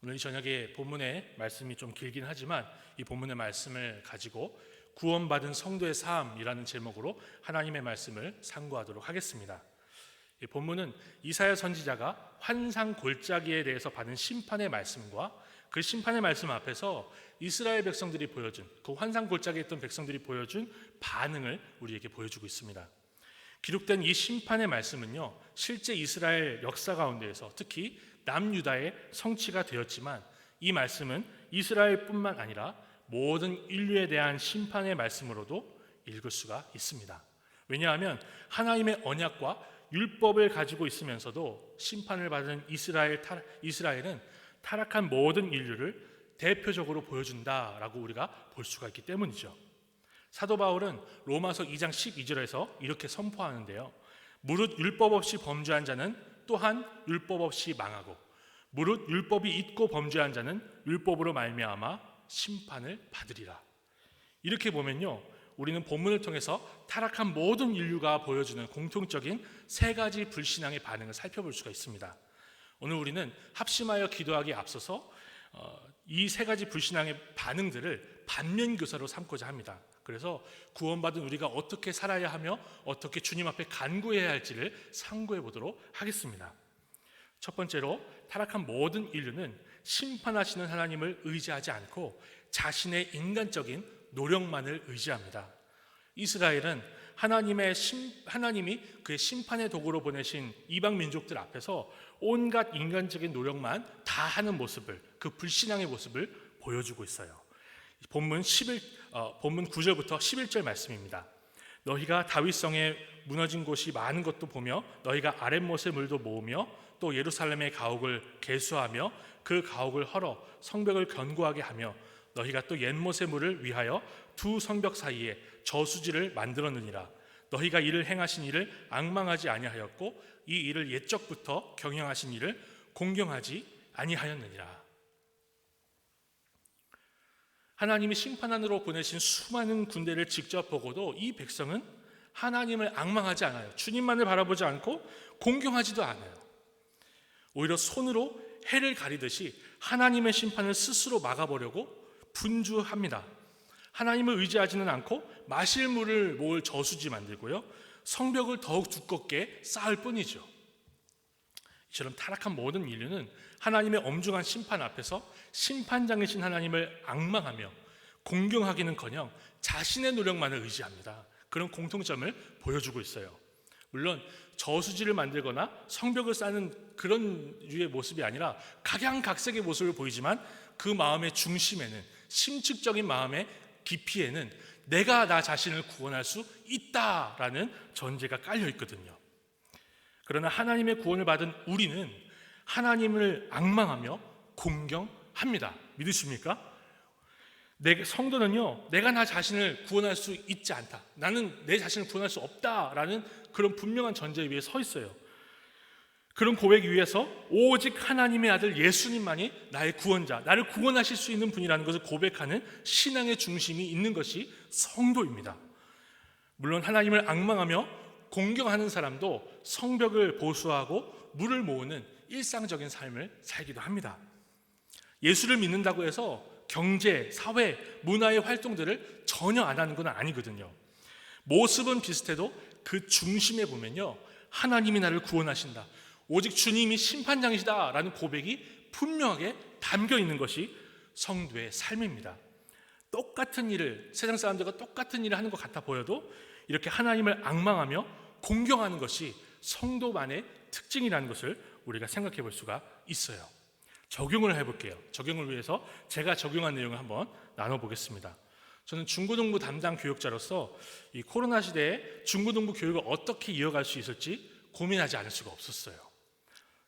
오늘 저녁에 본문의 말씀이 좀 길긴 하지만 이 본문의 말씀을 가지고 구원받은 성도의 삶이라는 제목으로 하나님의 말씀을 상고하도록 하겠습니다. 이 본문은 이사야 선지자가 환상 골짜기에 대해서 받은 심판의 말씀과 그 심판의 말씀 앞에서 이스라엘 백성들이 보여준, 그 환상 골짜기에 있던 백성들이 보여준 반응을 우리에게 보여주고 있습니다. 기록된 이 심판의 말씀은요, 실제 이스라엘 역사 가운데에서 특히 남유다의 성취가 되었지만 이 말씀은 이스라엘뿐만 아니라 모든 인류에 대한 심판의 말씀으로도 읽을 수가 있습니다. 왜냐하면 하나님의 언약과 율법을 가지고 있으면서도 심판을 받은 이스라엘은 타락한 모든 인류를 대표적으로 보여준다라고 우리가 볼 수가 있기 때문이죠. 사도 바울은 로마서 2장 12절에서 이렇게 선포하는데요, 무릇 율법 없이 범죄한 자는 또한 율법 없이 망하고 무릇 율법이 있고 범죄한 자는 율법으로 말미암아 심판을 받으리라. 이렇게 보면요, 우리는 본문을 통해서 타락한 모든 인류가 보여주는 공통적인 세 가지 불신앙의 반응을 살펴볼 수가 있습니다. 오늘 우리는 합심하여 기도하기에 앞서서 이 세 가지 불신앙의 반응들을 반면교사로 삼고자 합니다. 그래서 구원받은 우리가 어떻게 살아야 하며 어떻게 주님 앞에 간구해야 할지를 상고해 보도록 하겠습니다. 첫 번째로, 타락한 모든 인류는 심판하시는 하나님을 의지하지 않고 자신의 인간적인 노력만을 의지합니다. 이스라엘은 하나님이 그의 심판의 도구로 보내신 이방 민족들 앞에서 온갖 인간적인 노력만 다 하는 모습을, 그 불신앙의 모습을 보여주고 있어요. 본문 9절부터 11절 말씀입니다. 너희가 다윗성에 무너진 곳이 많은 것도 보며 너희가 아랫못의 물도 모으며 또 예루살렘의 가옥을 계수하며 그 가옥을 헐어 성벽을 견고하게 하며 너희가 또 옛못의 물을 위하여 두 성벽 사이에 저수지를 만들었느니라. 너희가 이를 행하신 일을 앙망하지 아니하였고 이 일을 옛적부터 경영하신 일을 공경하지 아니하였느니라. 하나님이 심판하느라 보내신 수많은 군대를 직접 보고도 이 백성은 하나님을 앙망하지 않아요. 주님만을 바라보지 않고 공경하지도 않아요. 오히려 손으로 해를 가리듯이 하나님의 심판을 스스로 막아보려고 분주합니다. 하나님을 의지하지는 않고 마실 물을 모을 저수지 만들고요, 성벽을 더욱 두껍게 쌓을 뿐이죠. 이처럼 타락한 모든 인류는 하나님의 엄중한 심판 앞에서 심판장이신 하나님을 앙망하며 공경하기는커녕 자신의 노력만을 의지합니다. 그런 공통점을 보여주고 있어요. 물론 저수지를 만들거나 성벽을 쌓는 그런 류의 모습이 아니라 각양각색의 모습을 보이지만 그 마음의 중심에는, 심측적인 마음의 깊이에는 내가 나 자신을 구원할 수 있다라는 전제가 깔려 있거든요. 그러나 하나님의 구원을 받은 우리는 하나님을 앙망하며 공경합니다. 믿으십니까? 성도는요, 내가 나 자신을 구원할 수 있지 않다, 나는 내 자신을 구원할 수 없다라는 그런 분명한 전제 위에 서 있어요. 그런 고백 위에서 오직 하나님의 아들 예수님만이 나의 구원자, 나를 구원하실 수 있는 분이라는 것을 고백하는 신앙의 중심이 있는 것이 성도입니다. 물론 하나님을 앙망하며 공경하는 사람도 성벽을 보수하고 물을 모으는 일상적인 삶을 살기도 합니다. 예수를 믿는다고 해서 경제, 사회, 문화의 활동들을 전혀 안 하는 건 아니거든요. 모습은 비슷해도 그 중심에 보면요, 하나님이 나를 구원하신다, 오직 주님이 심판장이시다라는 고백이 분명하게 담겨 있는 것이 성도의 삶입니다. 똑같은 일을, 세상 사람들과 똑같은 일을 하는 것 같아 보여도 이렇게 하나님을 앙망하며 공경하는 것이 성도만의 특징이라는 것을 우리가 생각해 볼 수가 있어요. 적용을 해볼게요. 적용을 위해서 제가 적용한 내용을 한번 나눠보겠습니다. 저는 중고등부 담당 교육자로서 이 코로나 시대에 중고등부 교육을 어떻게 이어갈 수 있을지 고민하지 않을 수가 없었어요.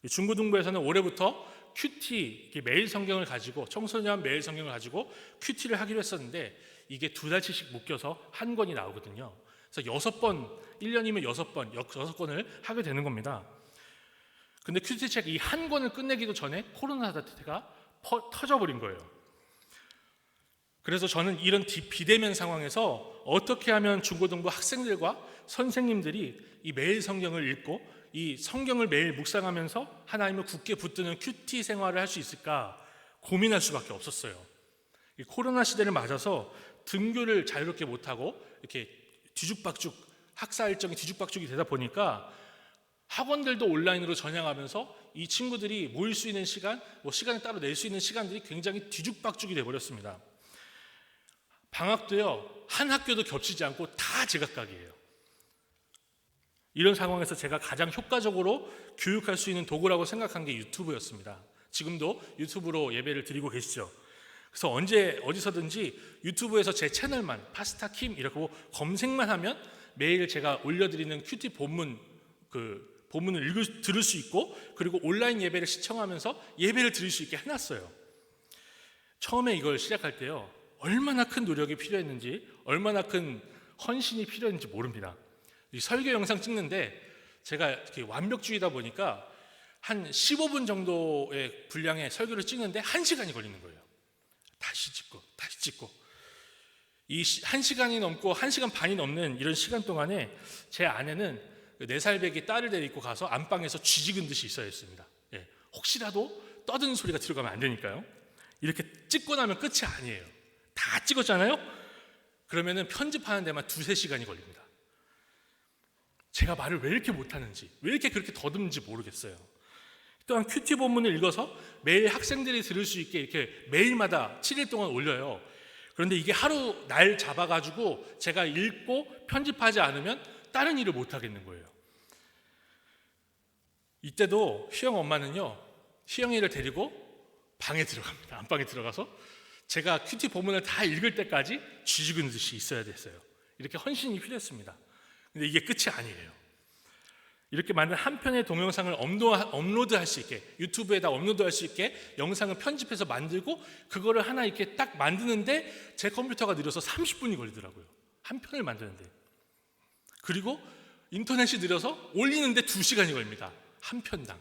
중고등부에서는 올해부터 큐티, 매일 성경을 가지고, 청소년 매일 성경을 가지고 큐티를 하기로 했었는데 이게 2달치씩 묶여서 한 권이 나오거든요. 그래서 6번, 1년이면 6권을 하게 되는 겁니다. 근데 큐티 책 이 한 권을 끝내기도 전에 코로나 사태가 터져버린 거예요. 그래서 저는 이런 비대면 상황에서 어떻게 하면 중고등부 학생들과 선생님들이 이 매일 성경을 읽고 이 성경을 매일 묵상하면서 하나님을 굳게 붙드는 큐티 생활을 할 수 있을까 고민할 수밖에 없었어요. 이 코로나 시대를 맞아서 등교를 자유롭게 못하고 이렇게 뒤죽박죽, 학사 일정이 뒤죽박죽이 되다 보니까 학원들도 온라인으로 전향하면서 이 친구들이 모일 수 있는 시간, 시간을 따로 낼 수 있는 시간들이 굉장히 뒤죽박죽이 돼버렸습니다. 방학도요, 한 학교도 겹치지 않고 다 제각각이에요. 이런 상황에서 제가 가장 효과적으로 교육할 수 있는 도구라고 생각한 게 유튜브였습니다. 지금도 유튜브로 예배를 드리고 계시죠. 그래서 언제 어디서든지 유튜브에서 제 채널만 파스타킴 이라고 검색만 하면 매일 제가 올려드리는 큐티 본문을 들을 수 있고, 그리고 온라인 예배를 시청하면서 예배를 드릴 수 있게 해놨어요. 처음에 이걸 시작할 때요, 얼마나 큰 노력이 필요했는지, 얼마나 큰 헌신이 필요했는지 모릅니다. 이 설교 영상 찍는데 제가 이렇게 완벽주의다 보니까 한 15분 정도의 분량의 설교를 찍는데 1시간이 걸리는 거예요. 다시 찍고 이 1시간이 넘고 1시간 반이 넘는 이런 시간 동안에 제 아내는 4살 배기 딸을 데리고 가서 안방에서 쥐지근 듯이 있어야 했습니다. 혹시라도 떠드는 소리가 들어가면 안 되니까요. 이렇게 찍고 나면 끝이 아니에요. 다 찍었잖아요. 그러면은 편집하는 데만 2-3시간이 걸립니다. 제가 말을 왜 이렇게 못하는지, 왜 이렇게 그렇게 더듬는지 모르겠어요. 또한 큐티 본문을 읽어서 매일 학생들이 들을 수 있게 이렇게 매일마다 7일 동안 올려요. 그런데 이게 하루 날 잡아가지고 제가 읽고 편집하지 않으면 다른 일을 못 하겠는 거예요. 이때도 희영 엄마는요, 희영이를 데리고 방에 들어갑니다. 안방에 들어가서 제가 큐티 본문을 다 읽을 때까지 쥐죽은 듯이 있어야 됐어요. 이렇게 헌신이 필요했습니다. 근데 이게 끝이 아니에요. 이렇게 만든 한 편의 동영상을 업로드할 수 있게, 유튜브에다 업로드할 수 있게 영상을 편집해서 만들고, 그거를 하나 이렇게 딱 만드는데 제 컴퓨터가 느려서 30분이 걸리더라고요. 한 편을 만드는데. 그리고 인터넷이 느려서 올리는데 2시간이 걸립니다. 한 편당.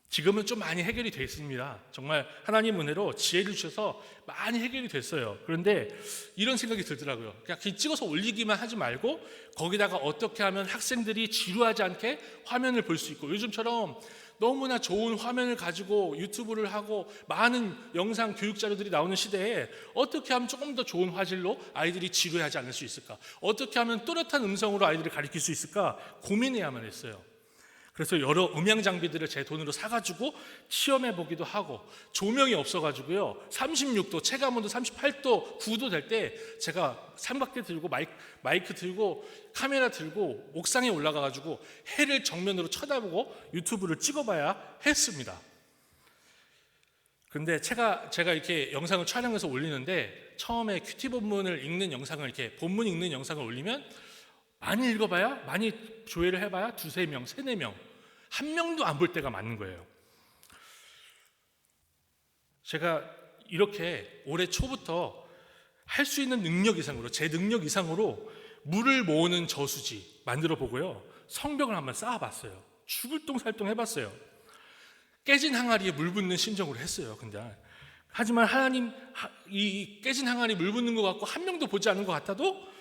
지금은 좀 많이 해결이 되어 있습니다. 정말 하나님 은혜로 지혜를 주셔서 많이 해결이 됐어요. 그런데 이런 생각이 들더라고요. 그냥 찍어서 올리기만 하지 말고 거기다가 어떻게 하면 학생들이 지루하지 않게 화면을 볼 수 있고, 요즘처럼 너무나 좋은 화면을 가지고 유튜브를 하고 많은 영상 교육 자료들이 나오는 시대에 어떻게 하면 조금 더 좋은 화질로 아이들이 지루하지 않을 수 있을까, 어떻게 하면 또렷한 음성으로 아이들을 가르칠 수 있을까 고민해야만 했어요. 그래서 여러 음향 장비들을 제 돈으로 사가지고 시험해 보기도 하고, 조명이 없어가지고요 36도, 체감온도 38도, 9도 될 때 제가 삼각대 들고 마이크 들고 카메라 들고 옥상에 올라가가지고 해를 정면으로 쳐다보고 유튜브를 찍어봐야 했습니다. 근데 제가 이렇게 영상을 촬영해서 올리는데, 처음에 큐티 본문을 읽는 영상을, 이렇게 본문 읽는 영상을 올리면 많이 읽어봐야, 많이 조회를 해봐야 2-3명, 3-4명, 1명도 안 볼 때가 많은 거예요. 제가 이렇게 올해 초부터 할 수 있는 능력 이상으로, 제 능력 이상으로 물을 모으는 저수지 만들어 보고요, 성벽을 한번 쌓아봤어요. 죽을 똥살똥 해봤어요. 깨진 항아리에 물 붓는 심정으로 했어요. 근데 하지만 하나님, 이 깨진 항아리 물 붓는 것 같고 1명도 보지 않은 것 같아도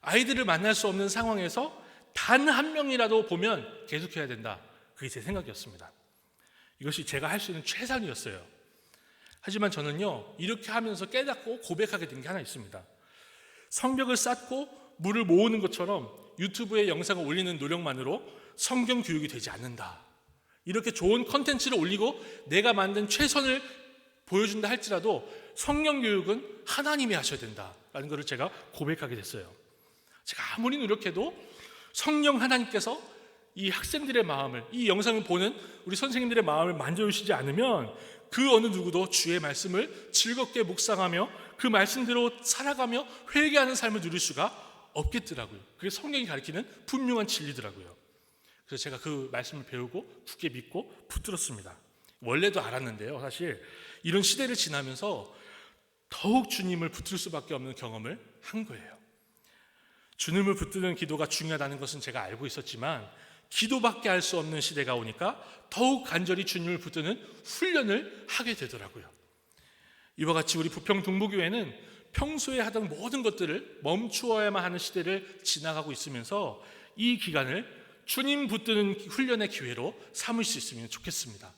아이들을 만날 수 없는 상황에서 단 1명이라도 보면 계속해야 된다. 그게 제 생각이었습니다. 이것이 제가 할 수 있는 최선이었어요. 하지만 저는요, 이렇게 하면서 깨닫고 고백하게 된 게 하나 있습니다. 성벽을 쌓고 물을 모으는 것처럼 유튜브에 영상을 올리는 노력만으로 성경 교육이 되지 않는다. 이렇게 좋은 컨텐츠를 올리고 내가 만든 최선을 보여준다 할지라도 성경 교육은 하나님이 하셔야 된다라는 것을 제가 고백하게 됐어요. 제가 아무리 노력해도 성령 하나님께서 이 학생들의 마음을, 이 영상을 보는 우리 선생님들의 마음을 만져주시지 않으면 그 어느 누구도 주의 말씀을 즐겁게 묵상하며 그 말씀대로 살아가며 회개하는 삶을 누릴 수가 없겠더라고요. 그게 성경이 가르치는 분명한 진리더라고요. 그래서 제가 그 말씀을 배우고 굳게 믿고 붙들었습니다. 원래도 알았는데요, 사실 이런 시대를 지나면서 더욱 주님을 붙들 수밖에 없는 경험을 한 거예요. 주님을 붙드는 기도가 중요하다는 것은 제가 알고 있었지만, 기도밖에 할 수 없는 시대가 오니까 더욱 간절히 주님을 붙드는 훈련을 하게 되더라고요. 이와 같이 우리 부평 동부교회는 평소에 하던 모든 것들을 멈추어야만 하는 시대를 지나가고 있으면서 이 기간을 주님 붙드는 훈련의 기회로 삼을 수 있으면 좋겠습니다.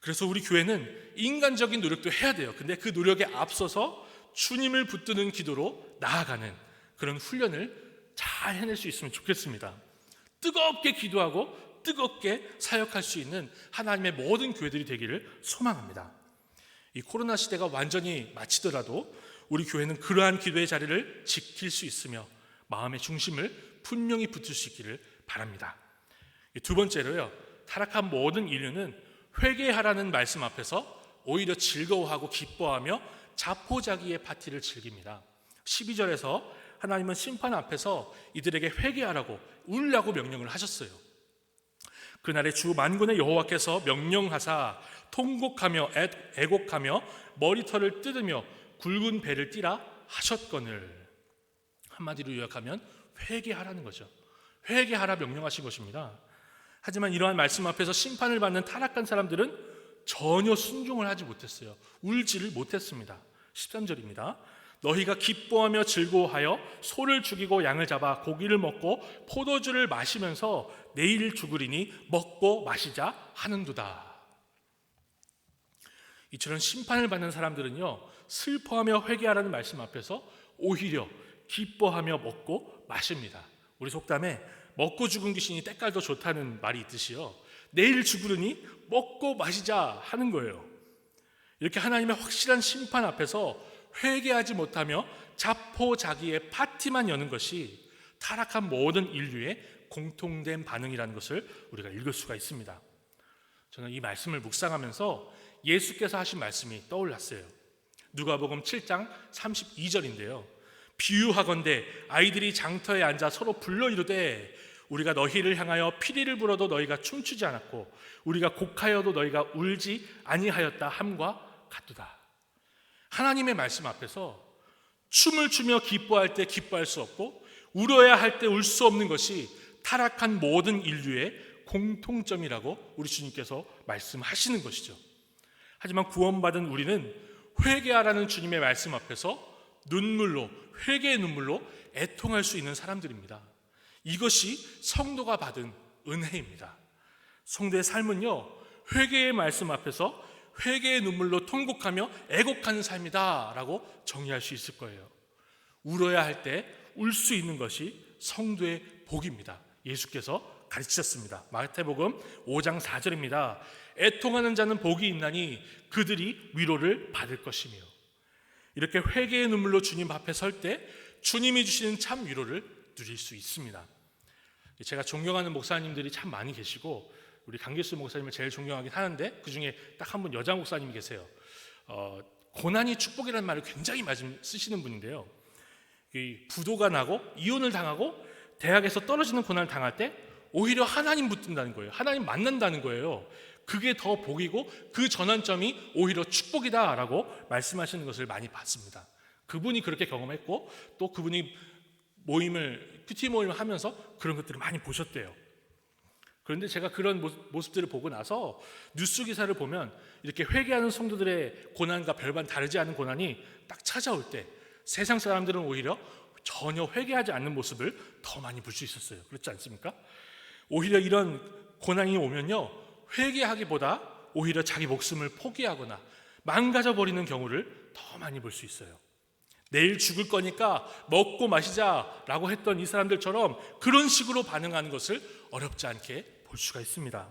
그래서 우리 교회는 인간적인 노력도 해야 돼요. 근데 그 노력에 앞서서 주님을 붙드는 기도로 나아가는 그런 훈련을 잘 해낼 수 있으면 좋겠습니다. 뜨겁게 기도하고 뜨겁게 사역할 수 있는 하나님의 모든 교회들이 되기를 소망합니다. 이 코로나 시대가 완전히 마치더라도 우리 교회는 그러한 기도의 자리를 지킬 수 있으며 마음의 중심을 분명히 붙일 수 있기를 바랍니다. 두 번째로요, 타락한 모든 인류는 회개하라는 말씀 앞에서 오히려 즐거워하고 기뻐하며 자포자기의 파티를 즐깁니다. 12절에서 하나님은 심판 앞에서 이들에게 회개하라고 울라고 명령을 하셨어요. 그날에 주 만군의 여호와께서 명령하사 통곡하며 애곡하며 머리털을 뜯으며 굵은 배를 띠라 하셨거늘. 한마디로 요약하면 회개하라는 거죠. 회개하라 명령하신 것입니다. 하지만 이러한 말씀 앞에서 심판을 받는 타락한 사람들은 전혀 순종을 하지 못했어요. 울지를 못했습니다. 13절입니다. 너희가 기뻐하며 즐거워하여 소를 죽이고 양을 잡아 고기를 먹고 포도주를 마시면서 내일 죽으리니 먹고 마시자 하는도다. 이처럼 심판을 받는 사람들은요, 슬퍼하며 회개하라는 말씀 앞에서 오히려 기뻐하며 먹고 마십니다. 우리 속담에 먹고 죽은 귀신이 때깔도 좋다는 말이 있듯이요, 내일 죽으려니 먹고 마시자 하는 거예요. 이렇게 하나님의 확실한 심판 앞에서 회개하지 못하며 자포자기의 파티만 여는 것이 타락한 모든 인류의 공통된 반응이라는 것을 우리가 읽을 수가 있습니다. 저는 이 말씀을 묵상하면서 예수께서 하신 말씀이 떠올랐어요. 누가복음 7장 32절인데요. 비유하건대 아이들이 장터에 앉아 서로 불러 이르되 우리가 너희를 향하여 피리를 불어도 너희가 춤추지 않았고 우리가 곡하여도 너희가 울지 아니하였다 함과 같도다. 하나님의 말씀 앞에서 춤을 추며 기뻐할 때 기뻐할 수 없고 울어야 할 때 울 수 없는 것이 타락한 모든 인류의 공통점이라고 우리 주님께서 말씀하시는 것이죠. 하지만 구원받은 우리는 회개하라는 주님의 말씀 앞에서 눈물로, 회개의 눈물로 애통할 수 있는 사람들입니다. 이것이 성도가 받은 은혜입니다. 성도의 삶은요, 회개의 말씀 앞에서 회개의 눈물로 통곡하며 애곡하는 삶이다 라고 정의할 수 있을 거예요. 울어야 할 때 울 수 있는 것이 성도의 복입니다. 예수께서 가르치셨습니다. 마태복음 5장 4절입니다. 애통하는 자는 복이 있나니 그들이 위로를 받을 것이며. 이렇게 회개의 눈물로 주님 앞에 설 때 주님이 주시는 참 위로를 누릴 수 있습니다. 제가 존경하는 목사님들이 참 많이 계시고 우리 강길수 목사님을 제일 존경하긴 하는데 그 중에 딱 한 분 여자 목사님이 계세요. 고난이 축복이라는 말을 굉장히 많이 쓰시는 분인데요. 부도가 나고 이혼을 당하고 대학에서 떨어지는 고난을 당할 때 오히려 하나님 붙든다는 거예요. 하나님 만난다는 거예요. 그게 더 복이고 그 전환점이 오히려 축복이다라고 말씀하시는 것을 많이 봤습니다. 그분이 그렇게 경험했고 또 그분이 큐티 모임을 하면서 그런 것들을 많이 보셨대요. 그런데 제가 그런 모습들을 보고 나서 뉴스 기사를 보면 이렇게 회개하는 성도들의 고난과 별반 다르지 않은 고난이 딱 찾아올 때 세상 사람들은 오히려 전혀 회개하지 않는 모습을 더 많이 볼 수 있었어요. 그렇지 않습니까? 오히려 이런 고난이 오면요, 회개하기보다 오히려 자기 목숨을 포기하거나 망가져버리는 경우를 더 많이 볼 수 있어요. 내일 죽을 거니까 먹고 마시자라고 했던 이 사람들처럼 그런 식으로 반응하는 것을 어렵지 않게 볼 수가 있습니다.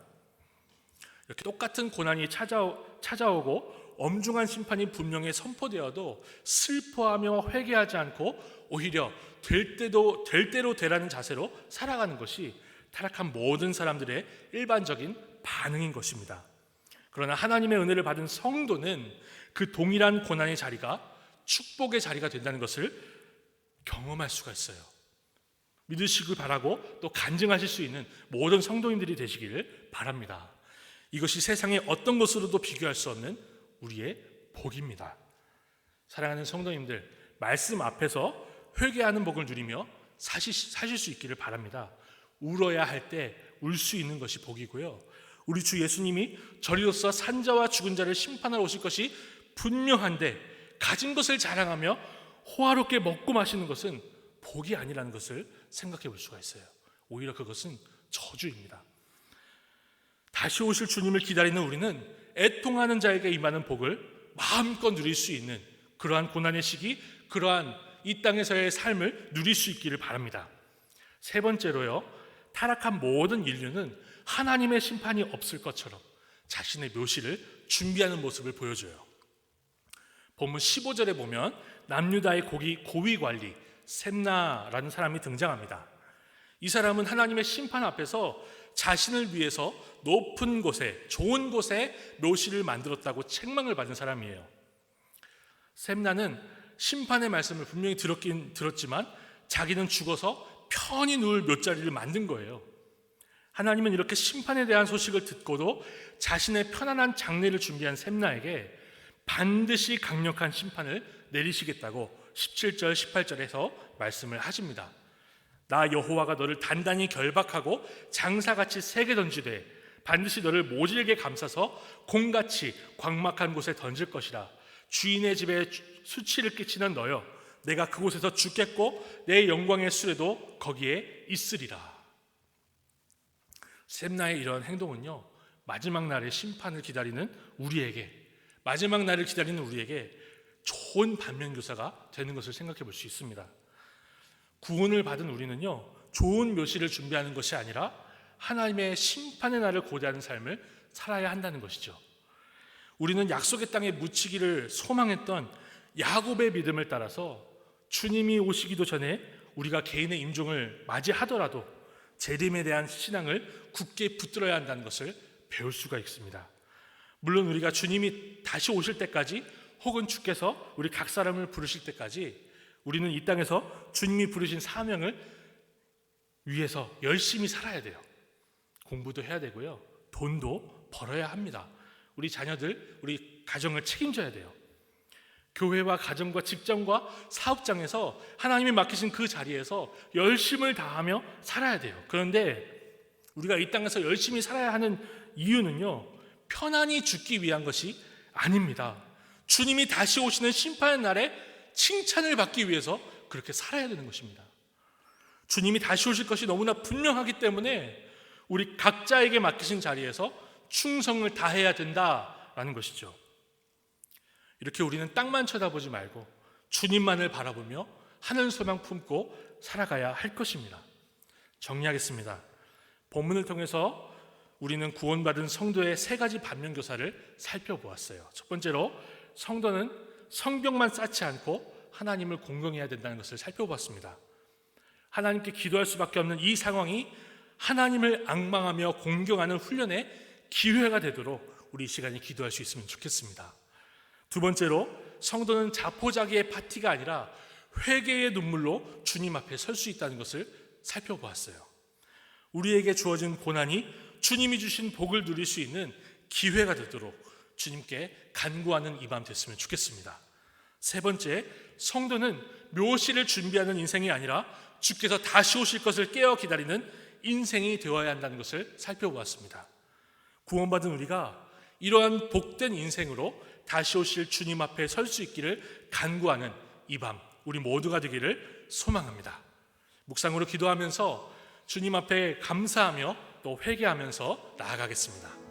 이렇게 똑같은 고난이 찾아오고 엄중한 심판이 분명히 선포되어도 슬퍼하며 회개하지 않고 오히려 될 대로 되라는 자세로 살아가는 것이 타락한 모든 사람들의 일반적인 반응인 것입니다. 그러나 하나님의 은혜를 받은 성도는 그 동일한 고난의 자리가 축복의 자리가 된다는 것을 경험할 수가 있어요. 믿으시길 바라고 또 간증하실 수 있는 모든 성도인들이 되시기를 바랍니다. 이것이 세상의 어떤 것으로도 비교할 수 없는 우리의 복입니다. 사랑하는 성도님들, 말씀 앞에서 회개하는 복을 누리며 사실 수 있기를 바랍니다. 울어야 할 때 울 수 있는 것이 복이고요. 우리 주 예수님이 저리로서 산자와 죽은 자를 심판하러 오실 것이 분명한데 가진 것을 자랑하며 호화롭게 먹고 마시는 것은 복이 아니라는 것을 생각해 볼 수가 있어요. 오히려 그것은 저주입니다. 다시 오실 주님을 기다리는 우리는 애통하는 자에게 임하는 복을 마음껏 누릴 수 있는 그러한 고난의 시기, 그러한 이 땅에서의 삶을 누릴 수 있기를 바랍니다. 세 번째로요, 타락한 모든 인류는 하나님의 심판이 없을 것처럼 자신의 묘시를 준비하는 모습을 보여줘요. 본문 15절에 보면 남유다의 고위 관리 셈나라는 사람이 등장합니다. 이 사람은 하나님의 심판 앞에서 자신을 위해서 높은 곳에, 좋은 곳에 묘실을 만들었다고 책망을 받은 사람이에요. 셈나는 심판의 말씀을 분명히 들었지만 자기는 죽어서 편히 누울 묘자리를 만든 거예요. 하나님은 이렇게 심판에 대한 소식을 듣고도 자신의 편안한 장례를 준비한 셈나에게 반드시 강력한 심판을 내리시겠다고 17절, 18절에서 말씀을 하십니다. 나 여호와가 너를 단단히 결박하고 장사같이 세게 던지되 반드시 너를 모질게 감싸서 공같이 광막한 곳에 던질 것이라. 주인의 집에 수치를 끼치는 너여, 내가 그곳에서 죽겠고 내 영광의 수레도 거기에 있으리라. 셈나의 이러한 행동은요, 마지막 날의 심판을 기다리는 우리에게, 마지막 날을 기다리는 우리에게 좋은 반면교사가 되는 것을 생각해 볼 수 있습니다. 구원을 받은 우리는요, 좋은 묘시를 준비하는 것이 아니라 하나님의 심판의 날을 고대하는 삶을 살아야 한다는 것이죠. 우리는 약속의 땅에 묻히기를 소망했던 야곱의 믿음을 따라서 주님이 오시기도 전에 우리가 개인의 임종을 맞이하더라도 재림에 대한 신앙을 굳게 붙들어야 한다는 것을 배울 수가 있습니다. 물론 우리가 주님이 다시 오실 때까지, 혹은 주께서 우리 각 사람을 부르실 때까지 우리는 이 땅에서 주님이 부르신 사명을 위해서 열심히 살아야 돼요. 공부도 해야 되고요, 돈도 벌어야 합니다. 우리 자녀들, 우리 가정을 책임져야 돼요. 교회와 가정과 직장과 사업장에서 하나님이 맡기신 그 자리에서 열심을 다하며 살아야 돼요. 그런데 우리가 이 땅에서 열심히 살아야 하는 이유는요, 편안히 죽기 위한 것이 아닙니다. 주님이 다시 오시는 심판의 날에 칭찬을 받기 위해서 그렇게 살아야 되는 것입니다. 주님이 다시 오실 것이 너무나 분명하기 때문에 우리 각자에게 맡기신 자리에서 충성을 다해야 된다라는 것이죠. 이렇게 우리는 땅만 쳐다보지 말고 주님만을 바라보며 하늘 소망 품고 살아가야 할 것입니다. 정리하겠습니다. 본문을 통해서 우리는 구원받은 성도의 세 가지 반면교사를 살펴보았어요. 첫 번째로, 성도는 성경만 쌓지 않고 하나님을 공경해야 된다는 것을 살펴보았습니다. 하나님께 기도할 수밖에 없는 이 상황이 하나님을 앙망하며 공경하는 훈련의 기회가 되도록 우리 이 시간에 기도할 수 있으면 좋겠습니다. 두 번째로, 성도는 자포자기의 파티가 아니라 회개의 눈물로 주님 앞에 설 수 있다는 것을 살펴보았어요. 우리에게 주어진 고난이 주님이 주신 복을 누릴 수 있는 기회가 되도록 주님께 간구하는 이 밤 됐으면 좋겠습니다. 세 번째, 성도는 묘시를 준비하는 인생이 아니라 주께서 다시 오실 것을 깨어 기다리는 인생이 되어야 한다는 것을 살펴보았습니다. 구원받은 우리가 이러한 복된 인생으로 다시 오실 주님 앞에 설 수 있기를 간구하는 이 밤, 우리 모두가 되기를 소망합니다. 묵상으로 기도하면서 주님 앞에 감사하며 또 회개하면서 나아가겠습니다.